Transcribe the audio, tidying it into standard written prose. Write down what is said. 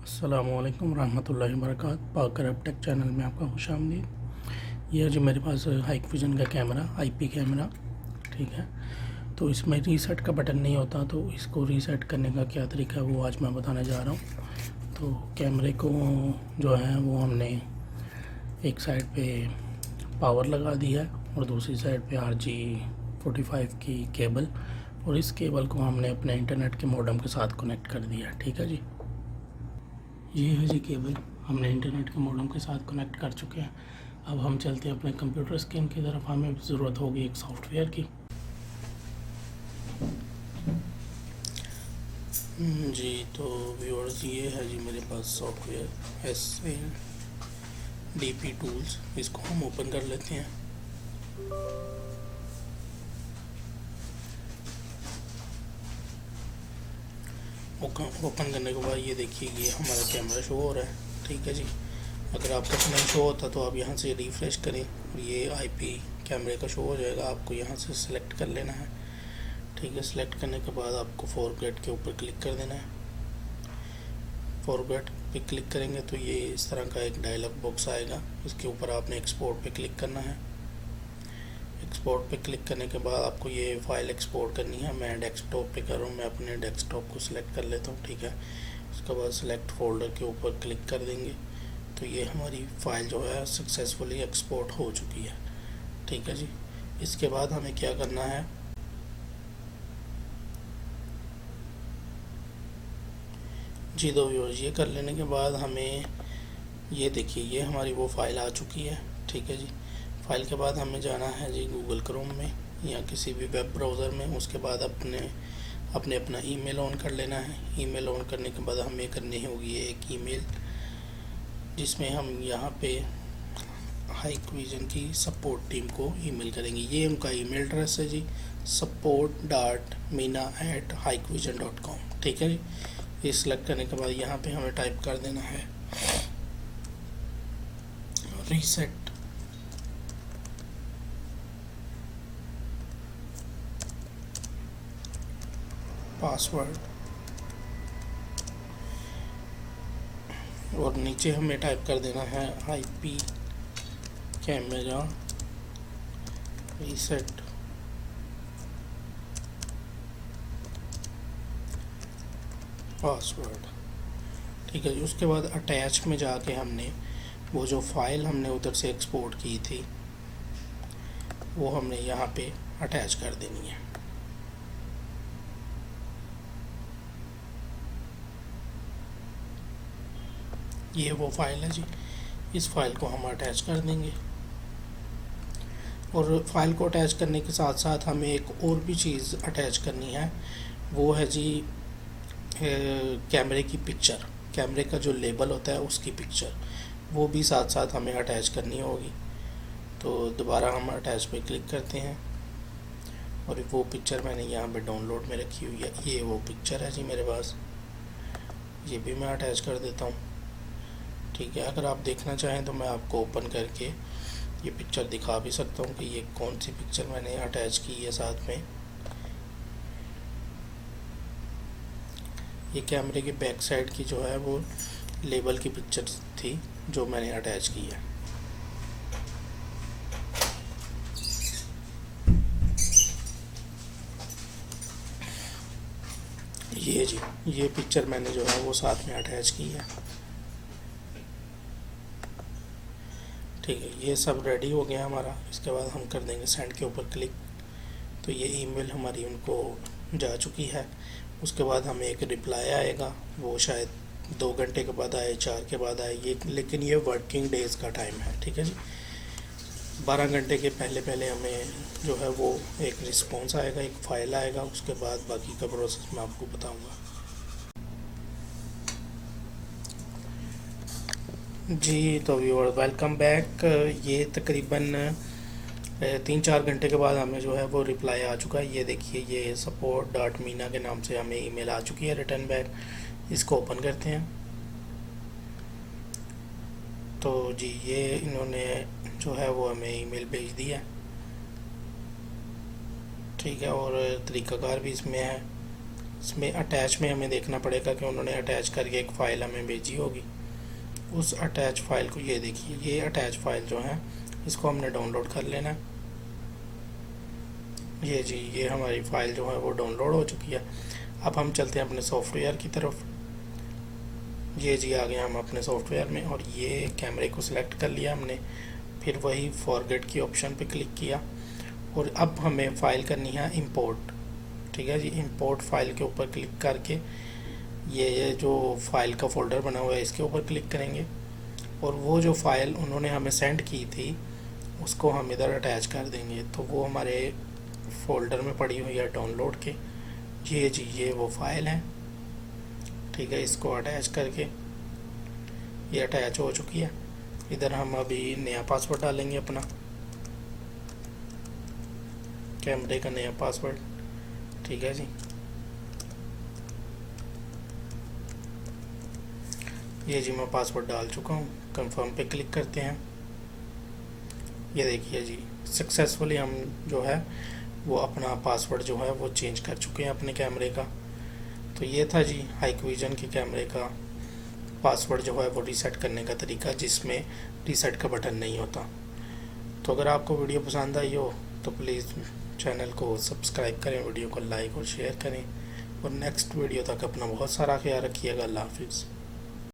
अस्सलामुअलैकुम रहमतुल्लाहि व बरकातहू। पाकर अब टेक चैनल में आपका खुशामदीद। ये है जी मेरे पास हाइकविजन का कैमरा, आईपी कैमरा, ठीक है। तो इसमें रीसेट का बटन नहीं होता, तो इसको रीसेट करने का क्या तरीका है वो आज मैं बताने जा रहा हूँ। तो कैमरे को जो है वो हमने एक साइड पे पावर लगा दी है और दूसरी साइड पे RG45 की केबल, और इस केबल को हमने अपने इंटरनेट के मॉडेम के साथ कनेक्ट कर दिया है, ठीक है जी। ये है जी केबल, हमने इंटरनेट के मॉडेम के साथ कनेक्ट कर चुके हैं। अब हम चलते हैं अपने कंप्यूटर स्क्रीन की तरफ। हमें ज़रूरत होगी एक सॉफ्टवेयर की। जी तो व्यूअर्स, ये है जी मेरे पास सॉफ्टवेयर SNDP टूल्स। इसको हम ओपन कर लेते हैं। ओपन करने के बाद ये देखिए, ये हमारा कैमरा शो हो रहा है, ठीक है जी। अगर आपका नहीं शो होता तो आप यहाँ से रिफ़्रेश करें, ये आईपी कैमरे का शो हो जाएगा। आपको यहाँ से सिलेक्ट कर लेना है, ठीक है। सिलेक्ट करने के बाद आपको फॉरग्रेड के ऊपर क्लिक कर देना है। फॉरग्रेड पे क्लिक करेंगे तो ये इस तरह का एक डायलॉग बॉक्स आएगा। इसके ऊपर आपने एक्सपोर्ट पे क्लिक करना है। एक्सपोर्ट पे क्लिक करने के बाद आपको ये फ़ाइल एक्सपोर्ट करनी है। मैं डेस्कटॉप पे कर रहा हूँ, मैं अपने डेस्कटॉप को सिलेक्ट कर लेता हूँ, ठीक है। उसके बाद सिलेक्ट फोल्डर के ऊपर क्लिक कर देंगे तो ये हमारी फ़ाइल जो है सक्सेसफुली एक्सपोर्ट हो चुकी है, ठीक है जी। इसके बाद हमें क्या करना है, जी दो व्यूअर्स, ये कर लेने के बाद हमें ये देखिए, ये हमारी वो फ़ाइल आ चुकी है, ठीक है जी। फ़ाइल के बाद हमें जाना है जी गूगल क्रोम में या किसी भी वेब ब्राउज़र में। उसके बाद अपना ईमेल ऑन कर लेना है। ईमेल ऑन करने के बाद हमें करनी होगी एक ईमेल, जिसमें हम यहाँ पे हाइकविजन की सपोर्ट टीम को ईमेल करेंगे। ये उनका ईमेल एड्रेस है जी, support.mina@hikvision.com, ठीक है जी। ये सिलेक्ट करने के बाद यहाँ पे हमें टाइप कर देना है रीसेट पासवर्ड, और नीचे हमें टाइप कर देना है आईपी कैमरा रीसेट पासवर्ड, ठीक है जी। उसके बाद अटैच में जाके हमने वो जो फाइल हमने उधर से एक्सपोर्ट की थी वो हमने यहाँ पे अटैच कर देनी है। ये वो फाइल है जी, इस फाइल को हम अटैच कर देंगे। और फाइल को अटैच करने के साथ साथ हमें एक और भी चीज़ अटैच करनी है, वो है जी कैमरे की पिक्चर। कैमरे का जो लेबल होता है उसकी पिक्चर, वो भी साथ साथ हमें अटैच करनी होगी। तो दोबारा हम अटैच पे क्लिक करते हैं और वो पिक्चर मैंने यहाँ पे डाउनलोड में रखी हुई है। ये वो पिक्चर है जी मेरे पास, ये भी मैं अटैच कर देता हूँ, ठीक है। अगर आप देखना चाहें तो मैं आपको ओपन करके ये पिक्चर दिखा भी सकता हूँ कि ये कौन सी पिक्चर मैंने अटैच की है साथ में। ये कैमरे के बैक साइड की जो है वो लेबल की पिक्चर थी जो मैंने अटैच की है। ये जी, ये पिक्चर मैंने जो है वो साथ में अटैच की है, ठीक है। ये सब रेडी हो गया हमारा। इसके बाद हम कर देंगे सेंड के ऊपर क्लिक, तो ये ईमेल हमारी उनको जा चुकी है। उसके बाद हमें एक रिप्लाई आएगा, वो शायद 2 घंटे के बाद आए, 4 के बाद आए, ये लेकिन ये वर्किंग डेज़ का टाइम है, ठीक है जी। 12 घंटे के पहले पहले हमें जो है वो एक रिस्पॉन्स आएगा, एक फ़ाइल आएगा। उसके बाद बाकी का प्रोसेस मैं आपको बताऊँगा। जी तो व्यूअर, वेलकम बैक। ये तकरीबन 3-4 घंटे के बाद हमें जो है वो रिप्लाई आ चुका है। ये देखिए, ये support.mina के नाम से हमें ईमेल आ चुकी है रिटर्न बैक। इसको ओपन करते हैं तो जी ये इन्होंने जो है वो हमें ईमेल भेज दी है, ठीक है। और तरीक़ाकार भी इसमें है इसमें अटैच में हमें देखना पड़ेगा कि उन्होंने अटैच करके एक फ़ाइल हमें भेजी होगी। उस अटैच फ़ाइल को, ये देखिए, ये अटैच फ़ाइल जो है इसको हमने डाउनलोड कर लेना है। ये जी, ये हमारी फ़ाइल जो है वो डाउनलोड हो चुकी है। अब हम चलते हैं अपने सॉफ्टवेयर की तरफ। ये जी, आ गए हम अपने सॉफ्टवेयर में और ये कैमरे को सिलेक्ट कर लिया हमने। फिर वही फॉरगेट की ऑप्शन पे क्लिक किया और अब हमें फ़ाइल करनी है इंपोर्ट। ठीक है जी, इंपोर्ट फाइल के ऊपर क्लिक करके ये जो फाइल का फ़ोल्डर बना हुआ है इसके ऊपर क्लिक करेंगे और वो जो फ़ाइल उन्होंने हमें सेंड की थी उसको हम इधर अटैच कर देंगे। तो वो हमारे फ़ोल्डर में पड़ी हुई है डाउनलोड के। ये जी, ये वो फ़ाइल है। ठीक है, इसको अटैच करके ये अटैच हो चुकी है। इधर हम अभी नया पासवर्ड डालेंगे अपना, कैमरे का नया पासवर्ड। ठीक है जी, ये जी मैं पासवर्ड डाल चुका हूँ। कंफर्म पे क्लिक करते हैं। ये देखिए जी, सक्सेसफुली हम जो है वो अपना पासवर्ड जो है वो चेंज कर चुके हैं अपने कैमरे का। तो ये था जी हाइकविजन के कैमरे का पासवर्ड जो है वो रीसेट करने का तरीका, जिसमें रीसेट का बटन नहीं होता। तो अगर आपको वीडियो पसंद आई हो तो प्लीज़ चैनल को सब्सक्राइब करें, वीडियो को लाइक और शेयर करें और नेक्स्ट वीडियो तक अपना बहुत सारा ख्याल रखिएगा। अल्लाह हाफिज़।